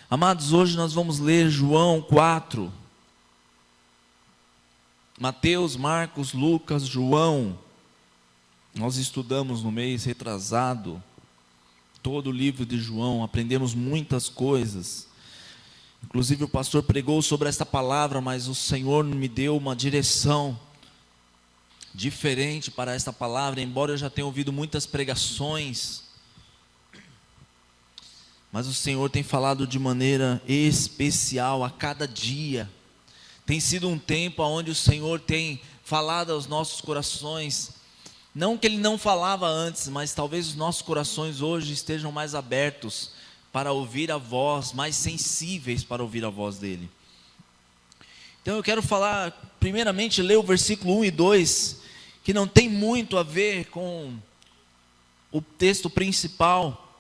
Amados, hoje nós vamos ler João 4. Mateus, Marcos, Lucas, João. Nós estudamos no mês retrasado todo o livro de João, aprendemos muitas coisas. Inclusive o pastor pregou sobre esta palavra, mas o Senhor me deu uma direção diferente para esta palavra, embora eu já tenha ouvido muitas pregações. Mas o Senhor tem falado de maneira especial a cada dia. Tem sido um tempo onde o Senhor tem falado aos nossos corações. Não que Ele não falava antes, mas talvez os nossos corações hoje estejam mais abertos para ouvir a voz, mais sensíveis para ouvir a voz dEle. Então eu quero falar, primeiramente, ler o versículo 1 e 2, que não tem muito a ver com o texto principal,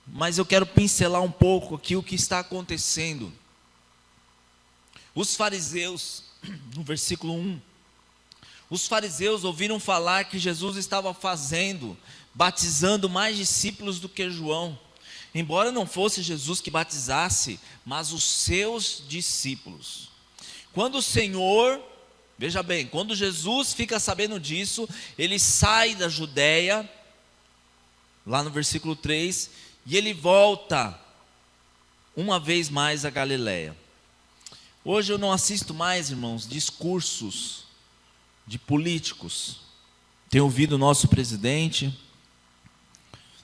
mas eu quero pincelar um pouco aqui o que está acontecendo. Os fariseus, no versículo 1, os fariseus ouviram falar que Jesus estava batizando mais discípulos do que João, embora não fosse Jesus que batizasse, mas os seus discípulos. Quando o Senhor, veja bem, quando Jesus fica sabendo disso, ele sai da Judeia, lá no versículo 3, e ele volta uma vez mais a Galileia. Hoje eu não assisto mais, irmãos, discursos de políticos. Tenho ouvido o nosso presidente,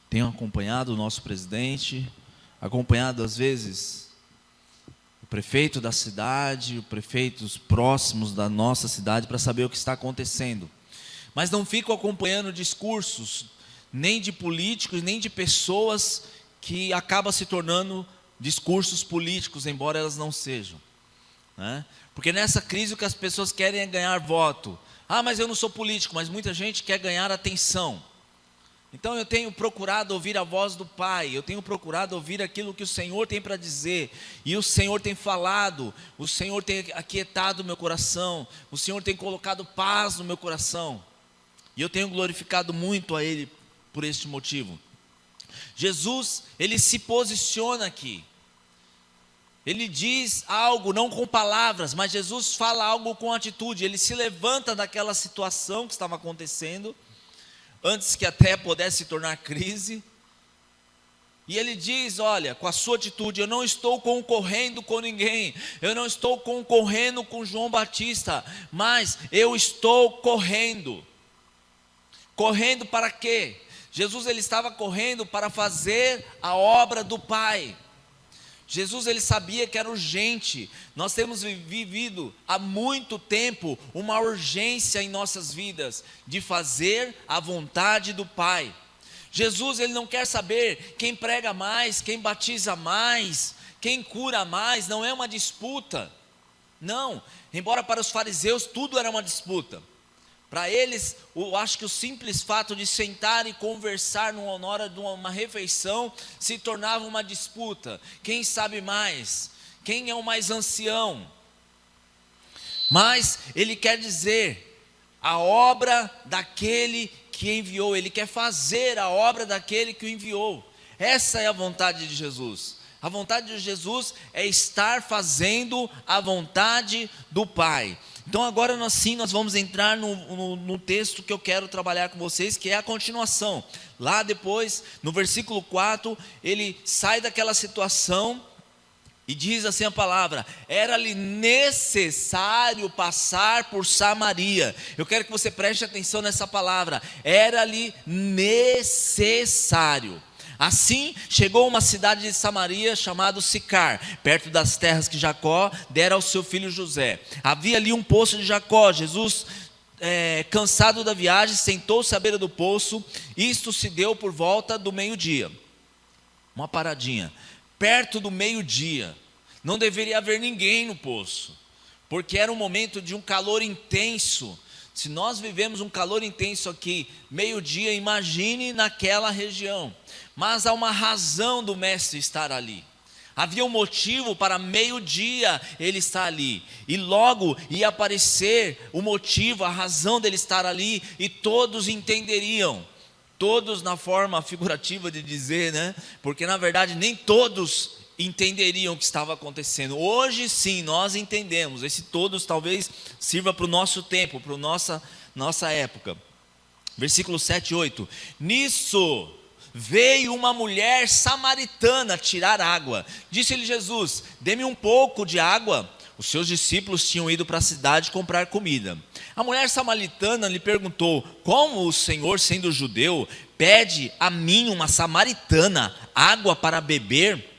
tenho acompanhado o nosso presidente, acompanhado às vezes o prefeito da cidade, os prefeitos próximos da nossa cidade, para saber o que está acontecendo. Mas não fico acompanhando discursos, nem de políticos, nem de pessoas que acabam se tornando discursos políticos, embora elas não sejam, né? Porque nessa crise o que as pessoas querem é ganhar voto. Mas eu não sou político, mas muita gente quer ganhar atenção. Então eu tenho procurado ouvir a voz do Pai, eu tenho procurado ouvir aquilo que o Senhor tem para dizer, e o Senhor tem falado, o Senhor tem aquietado o meu coração, o Senhor tem colocado paz no meu coração, e eu tenho glorificado muito a Ele por este motivo. Jesus, Ele se posiciona aqui, Ele diz algo, não com palavras, mas Jesus fala algo com atitude. Ele se levanta daquela situação que estava acontecendo, antes que até pudesse se tornar crise, e Ele diz, olha, com a sua atitude, eu não estou concorrendo com ninguém, eu não estou concorrendo com João Batista, mas eu estou correndo. Correndo para quê? Jesus, ele estava correndo para fazer a obra do Pai. Jesus, ele sabia que era urgente. Nós temos vivido há muito tempo uma urgência em nossas vidas de fazer a vontade do Pai. Jesus, ele não quer saber quem prega mais, quem batiza mais, quem cura mais. Não é uma disputa. Não, embora para os fariseus tudo era uma disputa. Para eles, eu acho que o simples fato de sentar e conversar na hora de uma refeição se tornava uma disputa. Quem sabe mais? Quem é o mais ancião? Mas ele quer dizer a obra daquele que enviou. Ele quer fazer a obra daquele que o enviou. Essa é a vontade de Jesus. A vontade de Jesus é estar fazendo a vontade do Pai. Então agora nós vamos entrar no texto que eu quero trabalhar com vocês, que é a continuação. Lá depois, no versículo 4, ele sai daquela situação e diz assim a palavra: era-lhe necessário passar por Samaria. Eu quero que você preste atenção nessa palavra, era-lhe necessário. Assim, chegou a uma cidade de Samaria chamada Sicar, perto das terras que Jacó dera ao seu filho José. Havia ali um poço de Jacó. Jesus, cansado da viagem, sentou-se à beira do poço. Isto se deu por volta do meio-dia. Uma paradinha. Perto do meio-dia, não deveria haver ninguém no poço, porque era um momento de um calor intenso. Se nós vivemos um calor intenso aqui, meio-dia, imagine naquela região. Mas há uma razão do mestre estar ali. Havia um motivo para meio-dia ele estar ali. E logo ia aparecer o motivo, a razão dele estar ali. E todos entenderiam. Todos na forma figurativa de dizer, né? Porque na verdade nem todos entenderiam o que estava acontecendo. Hoje sim, nós entendemos. Esse todos talvez sirva para o nosso tempo, para a nossa época. Versículo 7 e 8. Nisso veio uma mulher samaritana tirar água. Disse-lhe Jesus: dê-me um pouco de água. Os seus discípulos tinham ido para a cidade comprar comida. A mulher samaritana lhe perguntou: como o Senhor, sendo judeu, pede a mim, uma samaritana, água para beber?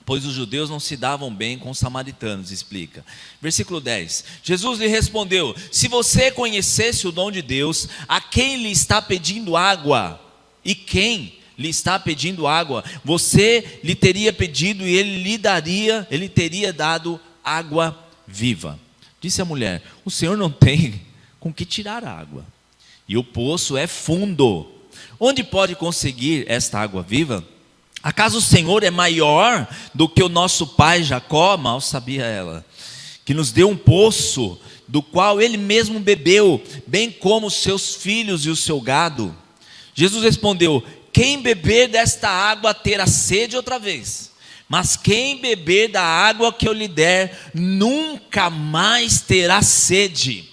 Pois os judeus não se davam bem com os samaritanos, explica. Versículo 10. Jesus lhe respondeu: se você conhecesse o dom de Deus, a quem lhe está pedindo água, e quem lhe está pedindo água, você lhe teria pedido e ele teria dado água viva. Disse a mulher: o Senhor não tem com que tirar água, e o poço é fundo. Onde pode conseguir esta água viva? Acaso o Senhor é maior do que o nosso pai Jacó? Mal sabia ela, que nos deu um poço, do qual ele mesmo bebeu, bem como os seus filhos e o seu gado. Jesus respondeu: quem beber desta água terá sede outra vez, mas quem beber da água que eu lhe der, nunca mais terá sede.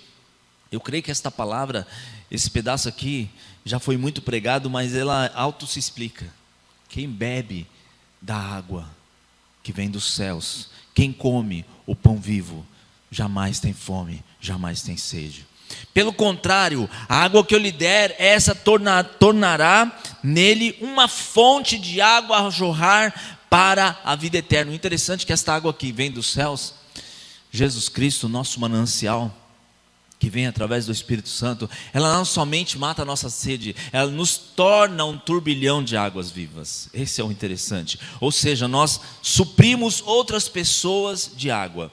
Eu creio que esta palavra, esse pedaço aqui, já foi muito pregado, mas ela auto se explica. Quem bebe da água que vem dos céus, quem come o pão vivo, jamais tem fome, jamais tem sede. Pelo contrário, a água que eu lhe der, essa tornará nele uma fonte de água a jorrar para a vida eterna. O interessante é que esta água que vem dos céus, Jesus Cristo, nosso manancial, que vem através do Espírito Santo, ela não somente mata a nossa sede, ela nos torna um turbilhão de águas vivas. Esse é o interessante. Ou seja, nós suprimos outras pessoas de água.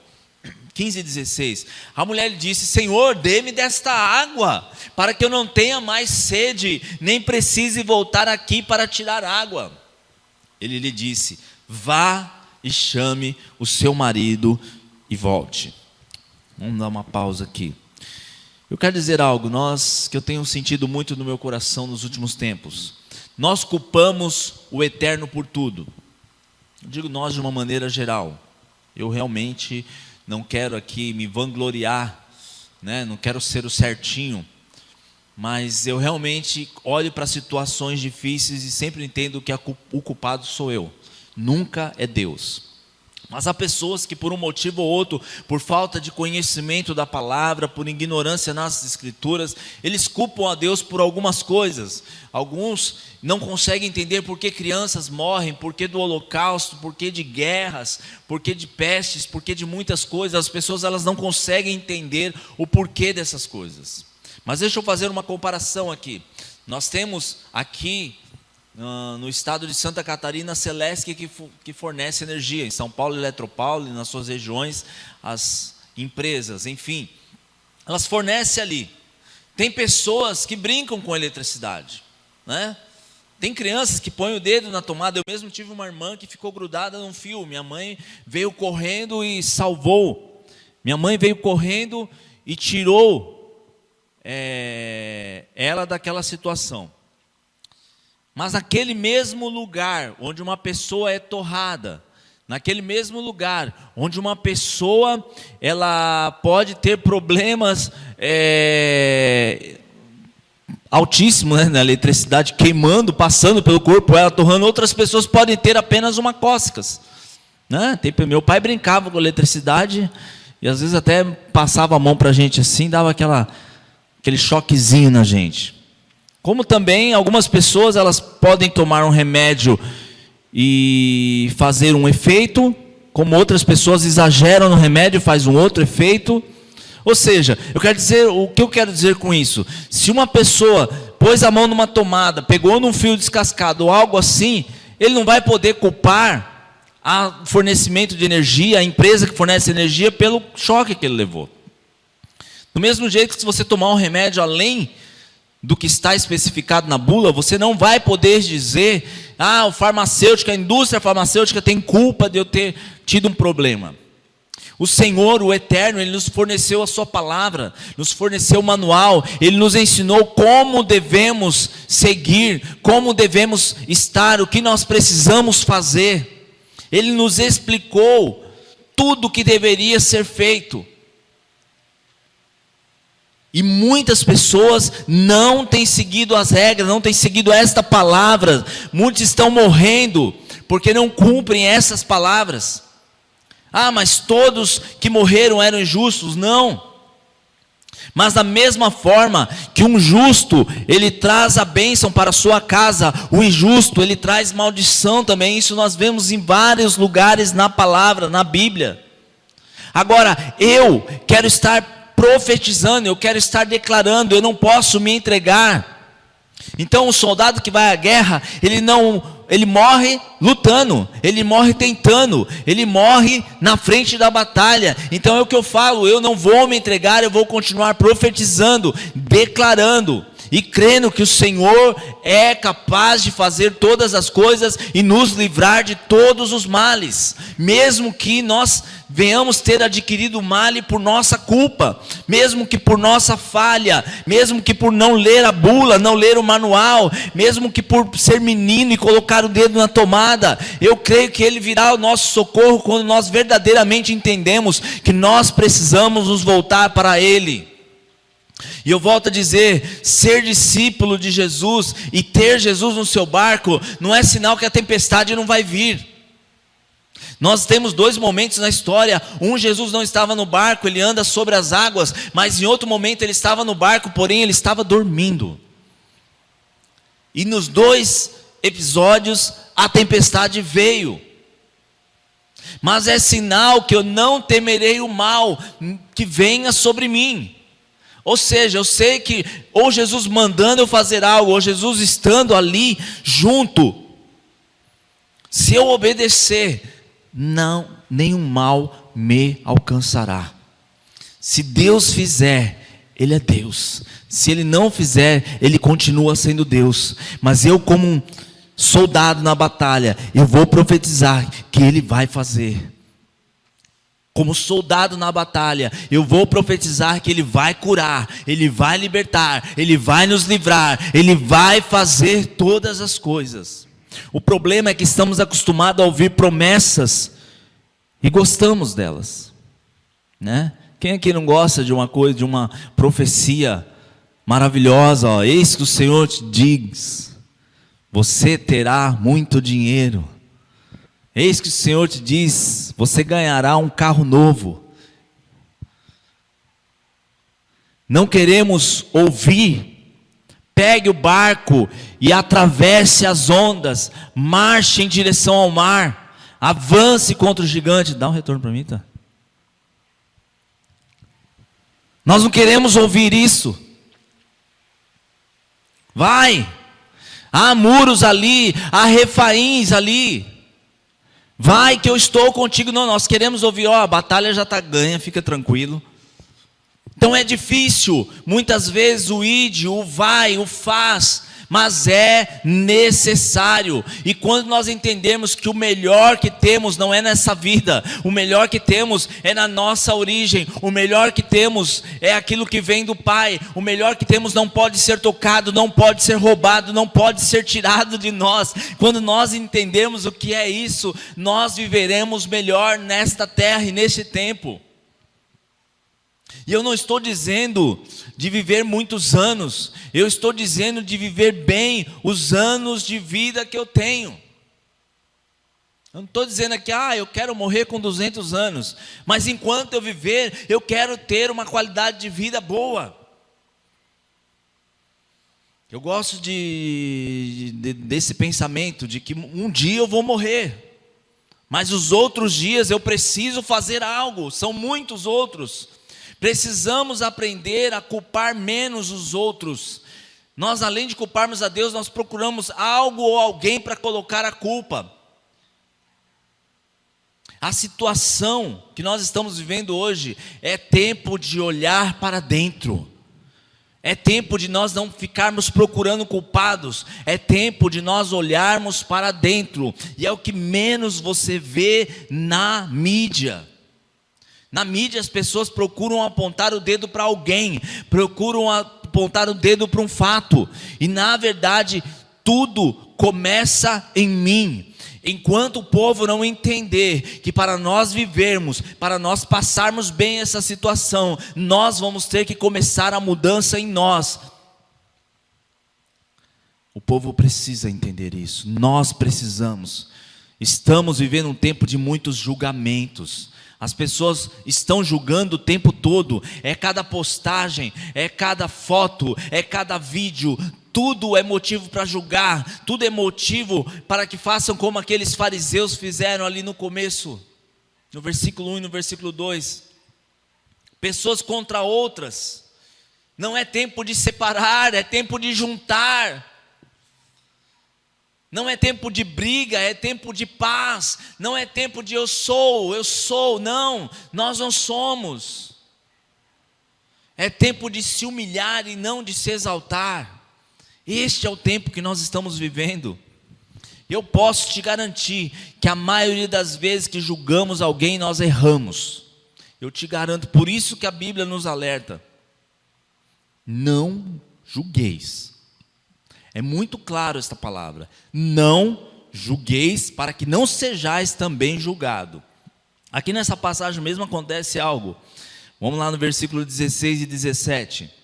15 e 16. A mulher lhe disse: Senhor, dê-me desta água, para que eu não tenha mais sede, nem precise voltar aqui para tirar água. Ele lhe disse: vá e chame o seu marido e volte. Vamos dar uma pausa aqui. Eu quero dizer algo, que eu tenho sentido muito no meu coração nos últimos tempos. Nós culpamos o eterno por tudo. Eu digo nós de uma maneira geral. Eu realmente não quero aqui me vangloriar, né? Não quero ser o certinho, mas eu realmente olho para situações difíceis e sempre entendo que o culpado sou eu, nunca é Deus. Mas há pessoas que por um motivo ou outro, por falta de conhecimento da palavra, por ignorância nas escrituras, eles culpam a Deus por algumas coisas. Alguns não conseguem entender por que crianças morrem, por que do holocausto, por que de guerras, por que de pestes, por que de muitas coisas. As pessoas elas não conseguem entender o porquê dessas coisas. Mas deixa eu fazer uma comparação aqui. Nós temos aqui no estado de Santa Catarina, a Celesc que fornece energia. Em São Paulo, Eletropaulo, e nas suas regiões, as empresas, enfim, elas fornecem ali. Tem pessoas que brincam com a eletricidade, né? Tem crianças que põem o dedo na tomada. Eu mesmo tive uma irmã que ficou grudada num fio. Minha mãe veio correndo e salvou. Minha mãe veio correndo e tirou ela daquela situação. Mas naquele mesmo lugar onde uma pessoa é torrada, naquele mesmo lugar onde uma pessoa ela pode ter problemas altíssimos, né, na eletricidade, queimando, passando pelo corpo, ela torrando, outras pessoas podem ter apenas uma cócegas, né? Meu pai brincava com eletricidade e às vezes até passava a mão para a gente assim, dava aquele choquezinho na gente. Como também algumas pessoas elas podem tomar um remédio e fazer um efeito, como outras pessoas exageram no remédio e faz um outro efeito. Ou seja, o que eu quero dizer com isso? Se uma pessoa pôs a mão numa tomada, pegou num fio descascado ou algo assim, ele não vai poder culpar o fornecimento de energia, a empresa que fornece energia, pelo choque que ele levou. Do mesmo jeito que se você tomar um remédio além do que está especificado na bula, você não vai poder dizer o farmacêutico, a indústria farmacêutica tem culpa de eu ter tido um problema. O Senhor, o Eterno, Ele nos forneceu a sua palavra, nos forneceu o manual, Ele nos ensinou como devemos seguir, como devemos estar, o que nós precisamos fazer. Ele nos explicou tudo o que deveria ser feito. E muitas pessoas não têm seguido as regras, não têm seguido esta palavra. Muitos estão morrendo porque não cumprem essas palavras. Mas todos que morreram eram injustos? Não. Mas da mesma forma que um justo, ele traz a bênção para a sua casa, o injusto, ele traz maldição também. Isso nós vemos em vários lugares na palavra, na Bíblia. Agora, eu quero estar profetizando, eu quero estar declarando, eu não posso me entregar. Então o soldado que vai à guerra, ele morre lutando, ele morre tentando, ele morre na frente da batalha. Então é o que eu falo, eu não vou me entregar, eu vou continuar profetizando, declarando e crendo que o Senhor é capaz de fazer todas as coisas e nos livrar de todos os males, mesmo que nós venhamos ter adquirido o mal por nossa culpa, mesmo que por nossa falha, mesmo que por não ler a bula, não ler o manual, mesmo que por ser menino e colocar o dedo na tomada. Eu creio que Ele virá ao nosso socorro quando nós verdadeiramente entendemos que nós precisamos nos voltar para Ele. E eu volto a dizer, ser discípulo de Jesus e ter Jesus no seu barco não é sinal que a tempestade não vai vir. Nós temos dois momentos na história. Jesus não estava no barco, ele anda sobre as águas, mas em outro momento ele estava no barco, porém ele estava dormindo. E nos dois episódios a tempestade veio. Mas é sinal que eu não temerei o mal que venha sobre mim. Ou seja, eu sei que ou Jesus mandando eu fazer algo, ou Jesus estando ali junto, se eu obedecer, nenhum mal me alcançará. Se Deus fizer, Ele é Deus. Se Ele não fizer, Ele continua sendo Deus. Mas eu, como um soldado na batalha, eu vou profetizar que Ele vai fazer. Como soldado na batalha, eu vou profetizar que Ele vai curar, Ele vai libertar, Ele vai nos livrar, Ele vai fazer todas as coisas. O problema é que estamos acostumados a ouvir promessas e gostamos delas, né? Quem aqui não gosta de uma coisa, de uma profecia maravilhosa? Eis que o Senhor te diz, você terá muito dinheiro. Eis que o Senhor te diz, você ganhará um carro novo. Não queremos ouvir. Pegue o barco e atravesse as ondas, marche em direção ao mar, avance contra o gigante. Dá um retorno para mim, tá? Nós não queremos ouvir isso. Vai, há muros ali, há refaíns ali. Vai que eu estou contigo. Não, nós queremos ouvir, a batalha já está ganha, fica tranquilo. Então é difícil, muitas vezes o ide, o vai, o faz, mas é necessário. E quando nós entendemos que o melhor que temos não é nessa vida, o melhor que temos é na nossa origem, o melhor que temos é aquilo que vem do Pai, o melhor que temos não pode ser tocado, não pode ser roubado, não pode ser tirado de nós. Quando nós entendemos o que é isso, nós viveremos melhor nesta terra e neste tempo. E eu não estou dizendo de viver muitos anos, eu estou dizendo de viver bem os anos de vida que eu tenho. Eu não estou dizendo aqui, eu quero morrer com 200 anos, mas enquanto eu viver, eu quero ter uma qualidade de vida boa. Eu gosto desse pensamento de que um dia eu vou morrer, mas os outros dias eu preciso fazer algo, são muitos outros. Precisamos aprender a culpar menos os outros. Nós, além de culparmos a Deus, nós procuramos algo ou alguém para colocar a culpa. A situação que nós estamos vivendo hoje é tempo de olhar para dentro. É tempo de nós não ficarmos procurando culpados. É tempo de nós olharmos para dentro. E é o que menos você vê na mídia. Na mídia as pessoas procuram apontar o dedo para alguém, procuram apontar o dedo para um fato. E na verdade, tudo começa em mim. Enquanto o povo não entender que para nós vivermos, para nós passarmos bem essa situação, nós vamos ter que começar a mudança em nós. O povo precisa entender isso, nós precisamos. Estamos vivendo um tempo de muitos julgamentos. As pessoas estão julgando o tempo todo. É cada postagem, é cada foto, é cada vídeo. Tudo é motivo para julgar. Tudo é motivo para que façam como aqueles fariseus fizeram ali no começo. No versículo 1 e no versículo 2. Pessoas contra outras. Não é tempo de separar, é tempo de juntar. Não é tempo de briga, é tempo de paz. Não é tempo de eu sou. Não, nós não somos. É tempo de se humilhar e não de se exaltar. Este é o tempo que nós estamos vivendo. Eu posso te garantir que a maioria das vezes que julgamos alguém, nós erramos. Eu te garanto, por isso que a Bíblia nos alerta. Não julgueis. É muito claro esta palavra. Não julgueis, para que não sejais também julgado. Aqui nessa passagem mesmo acontece algo. Vamos lá no versículo 16 e 17.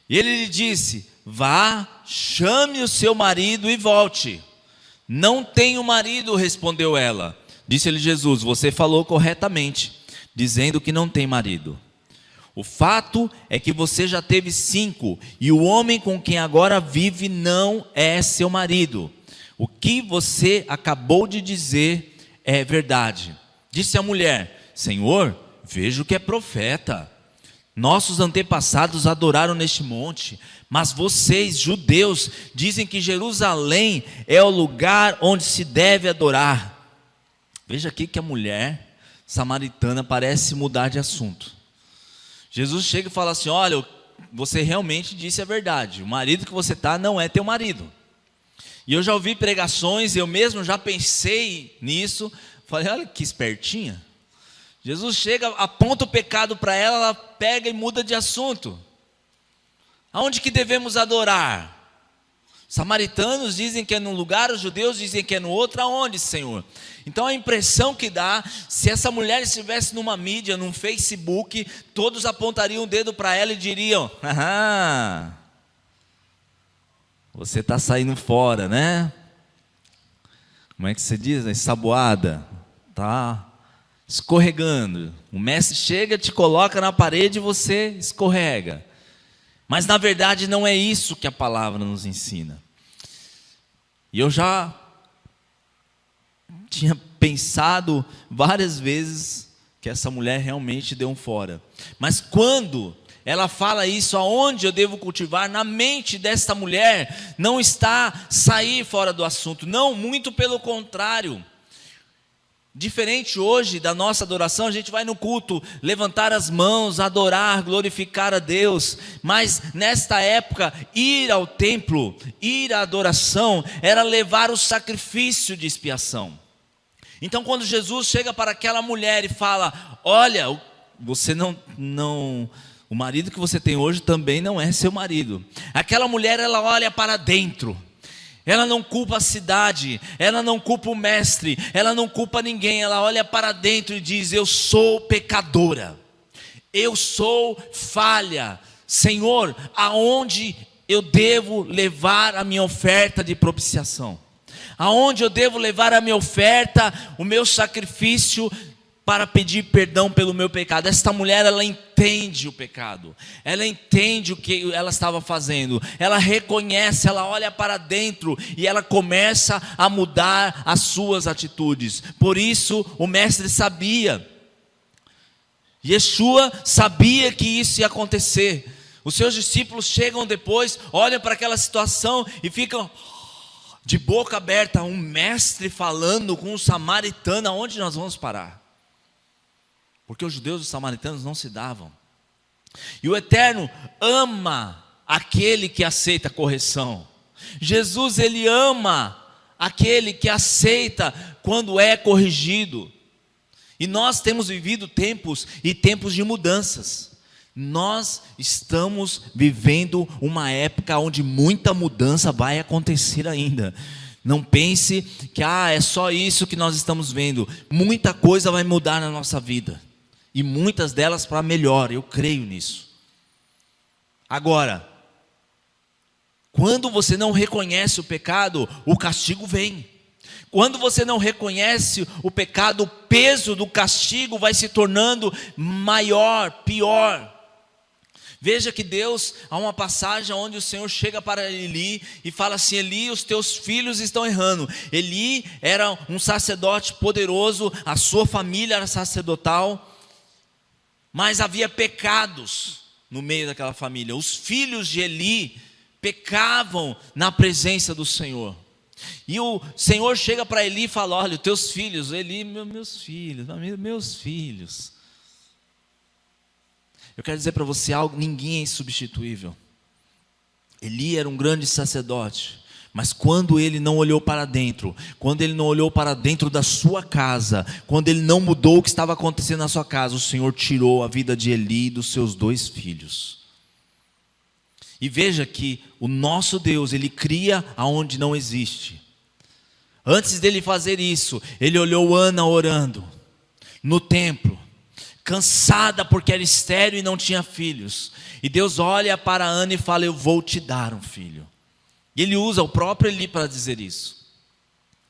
E ele lhe disse: vá, chame o seu marido e volte. Não tenho marido, respondeu ela. Disse-lhe Jesus: você falou corretamente, dizendo que não tem marido. O fato é que você já teve 5, e o homem com quem agora vive não é seu marido. O que você acabou de dizer é verdade. Disse a mulher: Senhor, vejo que é profeta. Nossos antepassados adoraram neste monte, mas vocês, judeus, dizem que Jerusalém é o lugar onde se deve adorar. Veja aqui que a mulher samaritana parece mudar de assunto. Jesus chega e fala assim: olha, você realmente disse a verdade, o marido que você está não é teu marido. E eu já ouvi pregações, eu mesmo já pensei nisso, falei: olha que espertinha. Jesus chega, aponta o pecado para ela, ela pega e muda de assunto. Aonde que devemos adorar? Samaritanos dizem que é num lugar, os judeus dizem que é no outro. Aonde, Senhor? Então a impressão que dá, se essa mulher estivesse numa mídia, num Facebook, todos apontariam o dedo para ela e diriam: ah, você está saindo fora, né? Como é que você diz? Ensaboada, tá escorregando. O mestre chega, te coloca na parede e você escorrega. Mas na verdade não é isso que a palavra nos ensina. E eu já tinha pensado várias vezes que essa mulher realmente deu um fora. Mas quando ela fala isso, aonde eu devo cultivar, na mente desta mulher não está sair fora do assunto. Não, muito pelo contrário. Diferente hoje da nossa adoração, a gente vai no culto levantar as mãos, adorar, glorificar a Deus. Mas nesta época, ir ao templo, ir à adoração, era levar o sacrifício de expiação. Então quando Jesus chega para aquela mulher e fala: olha, você não, o marido que você tem hoje também não é seu marido. Aquela mulher, ela olha para dentro. Ela não culpa a cidade, ela não culpa o mestre, ela não culpa ninguém. Ela olha para dentro e diz: eu sou pecadora, eu sou falha. Senhor, aonde eu devo levar a minha oferta de propiciação? Aonde eu devo levar a minha oferta, o meu sacrifício para pedir perdão pelo meu pecado? Esta mulher, ela entende o pecado, ela entende o que ela estava fazendo, ela reconhece, ela olha para dentro e ela começa a mudar as suas atitudes. Por isso o mestre sabia, Yeshua sabia que isso ia acontecer. Os seus discípulos chegam depois, olham para aquela situação e ficam de boca aberta. Um mestre falando com um samaritano, aonde nós vamos parar? Porque os judeus e os samaritanos não se davam. E o Eterno ama aquele que aceita a correção. Jesus, ele ama aquele que aceita quando é corrigido. E nós temos vivido tempos e tempos de mudanças. Nós estamos vivendo uma época onde muita mudança vai acontecer ainda. Não pense que é só isso que nós estamos vendo. Muita coisa vai mudar na nossa vida. E muitas delas para melhor, eu creio nisso. Agora, quando você não reconhece o pecado, o castigo vem. Quando você não reconhece o pecado, o peso do castigo vai se tornando maior, pior. Veja que Deus, há uma passagem onde o Senhor chega para Eli e fala assim: Eli, os teus filhos estão errando. Eli era um sacerdote poderoso, a sua família era sacerdotal, mas havia pecados no meio daquela família. Os filhos de Eli pecavam na presença do Senhor. E o Senhor chega para Eli e fala: olha, os teus filhos, Eli, meus filhos. Eu quero dizer para você algo: ninguém é insubstituível. Eli era um grande sacerdote, mas quando ele não olhou para dentro, quando ele não olhou para dentro da sua casa, quando ele não mudou o que estava acontecendo na sua casa, o Senhor tirou a vida de Eli e dos seus 2 filhos. E veja que o nosso Deus, ele cria aonde não existe. Antes dele fazer isso, ele olhou Ana orando no templo, cansada porque era estéril e não tinha filhos. E Deus olha para Ana e fala: eu vou te dar um filho. E ele usa o próprio Eli para dizer isso.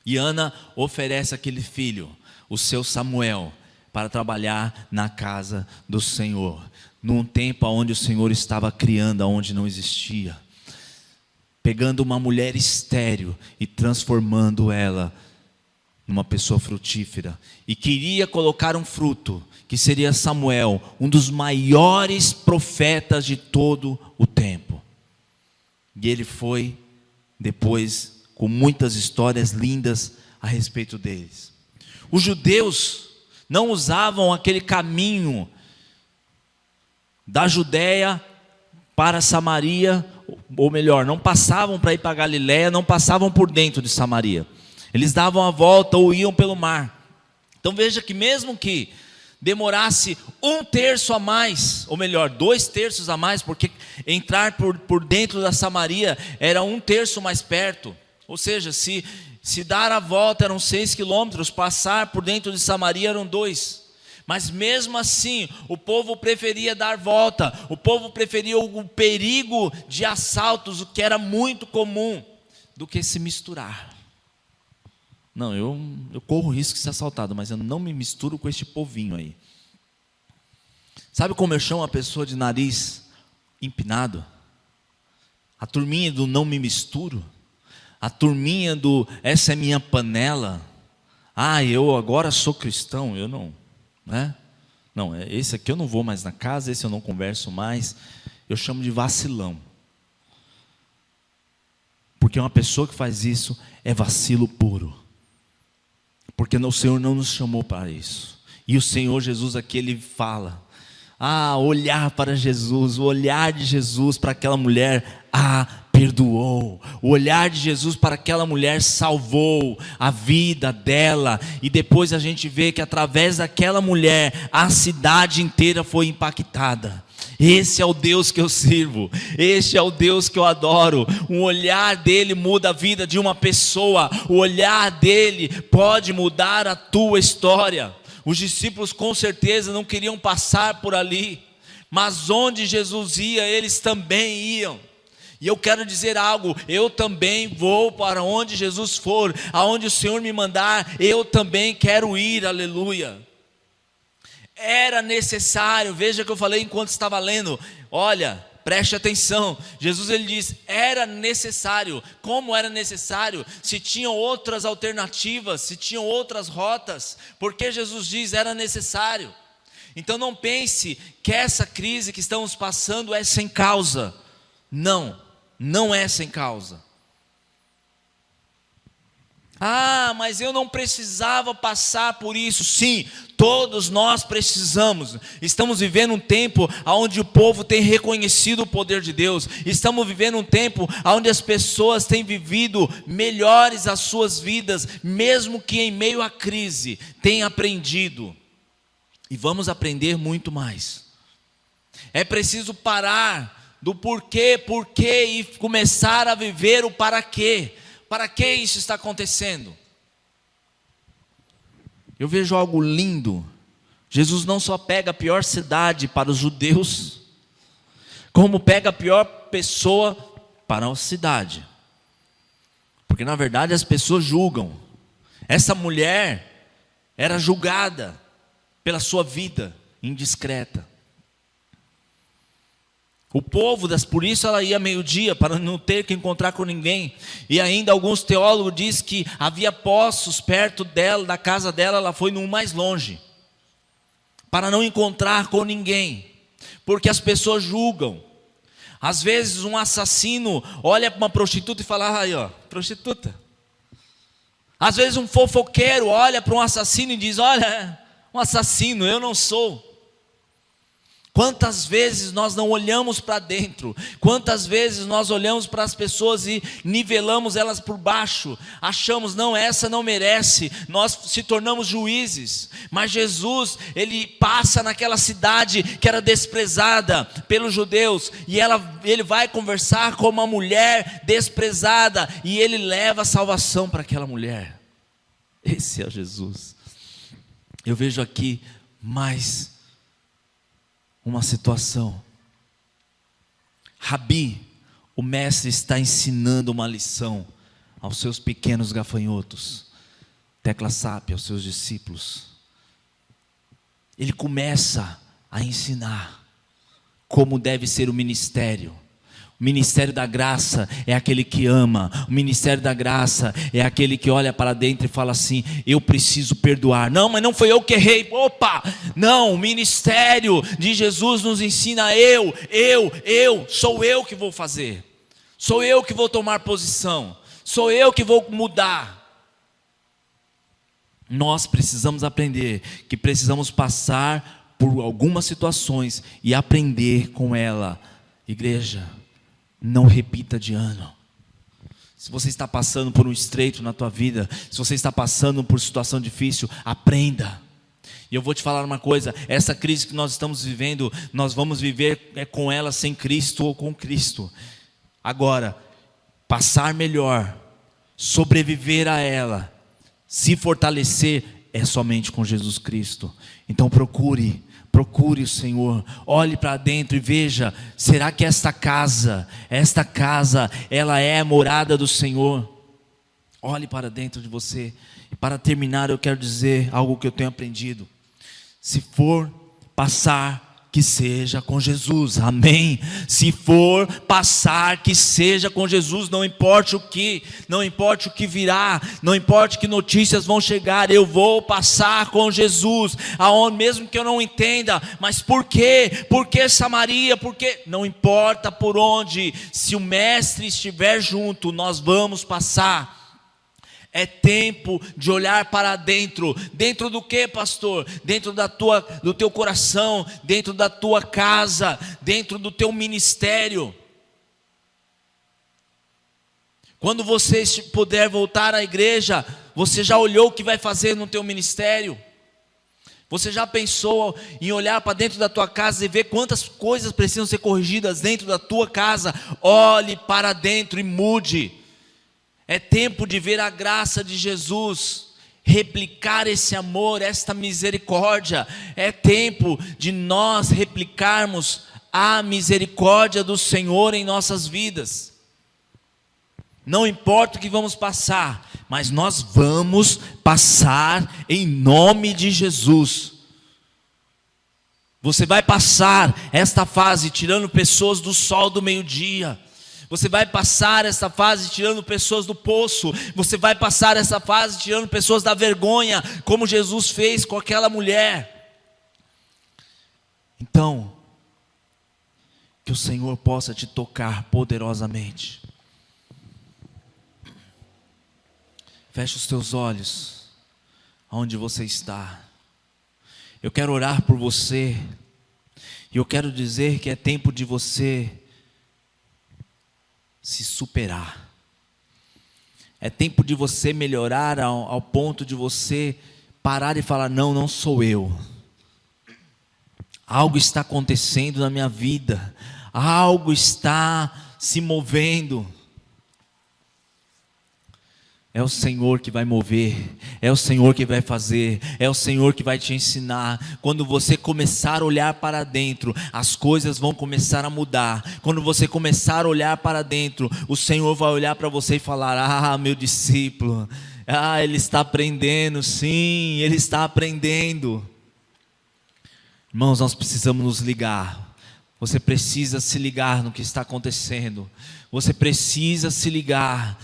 E Ana oferece aquele filho, o seu Samuel, para trabalhar na casa do Senhor, num tempo onde o Senhor estava criando aonde não existia, pegando uma mulher estéril e transformando ela numa pessoa frutífera, e queria colocar um fruto, que seria Samuel, um dos maiores profetas de todo o tempo. E ele foi depois com muitas histórias lindas a respeito deles. Os judeus não usavam aquele caminho da Judéia para Samaria, ou melhor, não passavam para ir para Galiléia, não passavam por dentro de Samaria. Eles davam a volta ou iam pelo mar. Então veja que mesmo que demorasse 1/3 a mais, ou melhor, 2/3 a mais, porque entrar por dentro da Samaria era 1/3 mais perto. Ou seja, se dar a volta eram 6 quilômetros, passar por dentro de Samaria eram 2. Mas mesmo assim, o povo preferia dar volta, o povo preferia o perigo de assaltos, o que era muito comum, do que se misturar. Não, eu corro o risco de ser assaltado, mas eu não me misturo com este povinho aí. Sabe como eu chamo a pessoa de nariz empinado? A turminha do não me misturo? A turminha do essa é minha panela? Eu agora sou cristão, eu não, né? Não, esse aqui eu não vou mais na casa, esse eu não converso mais. Eu chamo de vacilão. Porque uma pessoa que faz isso é vacilo puro. Porque o Senhor não nos chamou para isso. E o Senhor Jesus aqui, ele fala: olhar para Jesus, o olhar de Jesus para aquela mulher, perdoou. O olhar de Jesus para aquela mulher salvou a vida dela. E depois a gente vê que através daquela mulher, a cidade inteira foi impactada. Esse é o Deus que eu sirvo, este é o Deus que eu adoro. Um olhar dele muda a vida de uma pessoa, o olhar dele pode mudar a tua história. Os discípulos com certeza não queriam passar por ali, mas onde Jesus ia, eles também iam. E eu quero dizer algo: eu também vou para onde Jesus for, aonde o Senhor me mandar, eu também quero ir, aleluia. Era necessário, veja que eu falei enquanto estava lendo, olha, preste atenção, Jesus ele diz, era necessário. Como era necessário? Se tinham outras alternativas, se tinham outras rotas, porque Jesus diz, era necessário. Então não pense que essa crise que estamos passando é sem causa. Não é sem causa. Ah, mas eu não precisava passar por isso. Sim, todos nós precisamos. Estamos vivendo um tempo onde o povo tem reconhecido o poder de Deus. Estamos vivendo um tempo onde as pessoas têm vivido melhores as suas vidas, mesmo que em meio à crise, têm aprendido. E vamos aprender muito mais. É preciso parar do porquê e começar a viver o para quê. Para que isso está acontecendo? Eu vejo algo lindo. Jesus não só pega a pior cidade para os judeus, como pega a pior pessoa para a cidade. Porque na verdade as pessoas julgam. Essa mulher era julgada pela sua vida indiscreta. O povo, por isso ela ia meio-dia, para não ter que encontrar com ninguém. E ainda alguns teólogos dizem que havia poços perto dela, da casa dela, ela foi no mais longe, para não encontrar com ninguém, porque as pessoas julgam. Às vezes um assassino olha para uma prostituta e fala: aí ó, prostituta. Às vezes um fofoqueiro olha para um assassino e diz: olha, um assassino, eu não sou. Quantas vezes nós não olhamos para dentro, quantas vezes nós olhamos para as pessoas e nivelamos elas por baixo, achamos, não, essa não merece, nós se tornamos juízes. Mas Jesus, ele passa naquela cidade que era desprezada pelos judeus, e ele vai conversar com uma mulher desprezada, e ele leva a salvação para aquela mulher. Esse é Jesus. Eu vejo aqui mais uma situação. Rabi, o mestre, está ensinando uma lição aos seus pequenos gafanhotos, tecla SAP, aos seus discípulos. Ele começa a ensinar como deve ser o ministério. O ministério da graça é aquele que ama. O ministério da graça é aquele que olha para dentro e fala assim: eu preciso perdoar. Não, mas não foi eu que errei. Opa! Não, o ministério de Jesus nos ensina: sou eu que vou fazer. Sou eu que vou tomar posição. Sou eu que vou mudar. Nós precisamos aprender que precisamos passar por algumas situações e aprender com ela. Igreja, não repita de ano. Se você está passando por um estreito na tua vida, se você está passando por situação difícil, aprenda. E eu vou te falar uma coisa: essa crise que nós estamos vivendo, nós vamos viver com ela sem Cristo ou com Cristo. Agora, passar melhor, sobreviver a ela, se fortalecer, é somente com Jesus Cristo. Então procure o Senhor, olhe para dentro e veja: será que esta casa, ela é a morada do Senhor? Olhe para dentro de você. E para terminar, eu quero dizer algo que eu tenho aprendido: se for passar, que seja com Jesus, amém? Se for passar, que seja com Jesus, não importa o que virá, não importa que notícias vão chegar, eu vou passar com Jesus, aonde, mesmo que eu não entenda, mas por quê? Por que Samaria? Por quê? Não importa por onde, se o Mestre estiver junto, nós vamos passar. É tempo de olhar para dentro. Dentro do que, pastor? Dentro do teu coração, dentro da tua casa, dentro do teu ministério. Quando você puder voltar à igreja, você já olhou o que vai fazer no teu ministério? Você já pensou em olhar para dentro da tua casa e ver quantas coisas precisam ser corrigidas dentro da tua casa? Olhe para dentro e mude. É tempo de ver a graça de Jesus, replicar esse amor, esta misericórdia. É tempo de nós replicarmos a misericórdia do Senhor em nossas vidas. Não importa o que vamos passar, mas nós vamos passar em nome de Jesus. Você vai passar esta fase tirando pessoas do sol do meio-dia. Você vai passar essa fase tirando pessoas do poço. Você vai passar essa fase tirando pessoas da vergonha, como Jesus fez com aquela mulher. Então, que o Senhor possa te tocar poderosamente. Feche os teus olhos, aonde você está. Eu quero orar por você, e eu quero dizer que é tempo de você se superar. É tempo de você melhorar ao ponto de você parar e falar: não, não sou eu. Algo está acontecendo na minha vida, algo está se movendo. É o Senhor que vai mover, é o Senhor que vai fazer, é o Senhor que vai te ensinar. Quando você começar a olhar para dentro, as coisas vão começar a mudar. Quando você começar a olhar para dentro, o Senhor vai olhar para você e falar: ah, meu discípulo, ah, ele está aprendendo, sim, ele está aprendendo. Irmãos, nós precisamos nos ligar. Você precisa se ligar no que está acontecendo. Você precisa se ligar.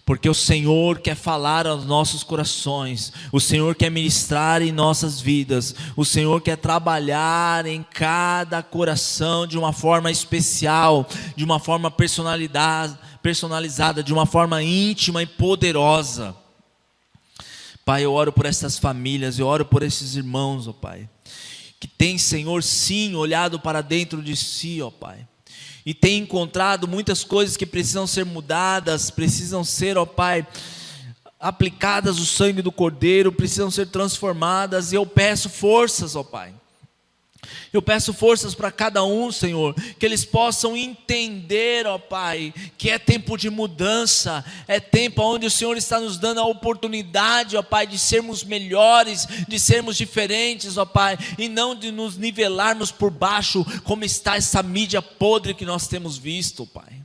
Porque o Senhor quer falar aos nossos corações, o Senhor quer ministrar em nossas vidas, o Senhor quer trabalhar em cada coração de uma forma especial, de uma forma personalizada, de uma forma íntima e poderosa. Pai, eu oro por essas famílias, eu oro por esses irmãos, ó Pai, que tem, Senhor, sim, olhado para dentro de si, ó Pai, e tem encontrado muitas coisas que precisam ser mudadas, precisam ser, ó Pai, aplicadas o sangue do Cordeiro, precisam ser transformadas, e eu peço forças, ó Pai. Eu peço forças para cada um, Senhor, que eles possam entender, ó Pai, que é tempo de mudança, é tempo onde o Senhor está nos dando a oportunidade, ó Pai, de sermos melhores, de sermos diferentes, ó Pai, e não de nos nivelarmos por baixo, como está essa mídia podre que nós temos visto, ó Pai.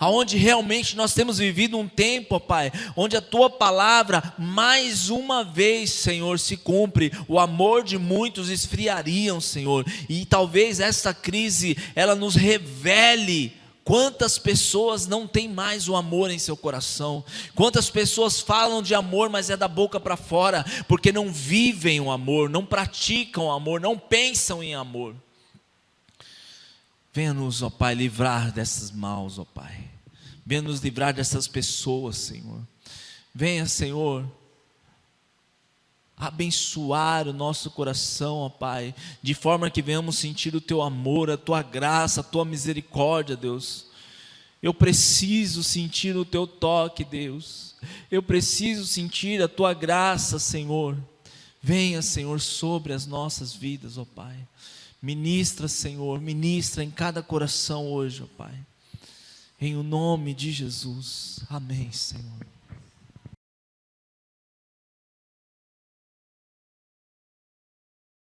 Aonde realmente nós temos vivido um tempo, ó Pai, onde a Tua palavra, mais uma vez, Senhor, se cumpre. O amor de muitos esfriariam, Senhor, e talvez esta crise, ela nos revele quantas pessoas não têm mais o amor em seu coração, quantas pessoas falam de amor, mas é da boca para fora, porque não vivem o amor, não praticam o amor, não pensam em amor. Venha-nos, ó Pai, livrar dessas maus, ó Pai. Venha nos livrar dessas pessoas, Senhor. Venha, Senhor, abençoar o nosso coração, ó Pai, de forma que venhamos sentir o Teu amor, a Tua graça, a Tua misericórdia, Deus. Eu preciso sentir o Teu toque, Deus. Eu preciso sentir a Tua graça, Senhor. Venha, Senhor, sobre as nossas vidas, ó Pai. Ministra, Senhor, ministra em cada coração hoje, ó Pai. Em o nome de Jesus. Amém, Senhor.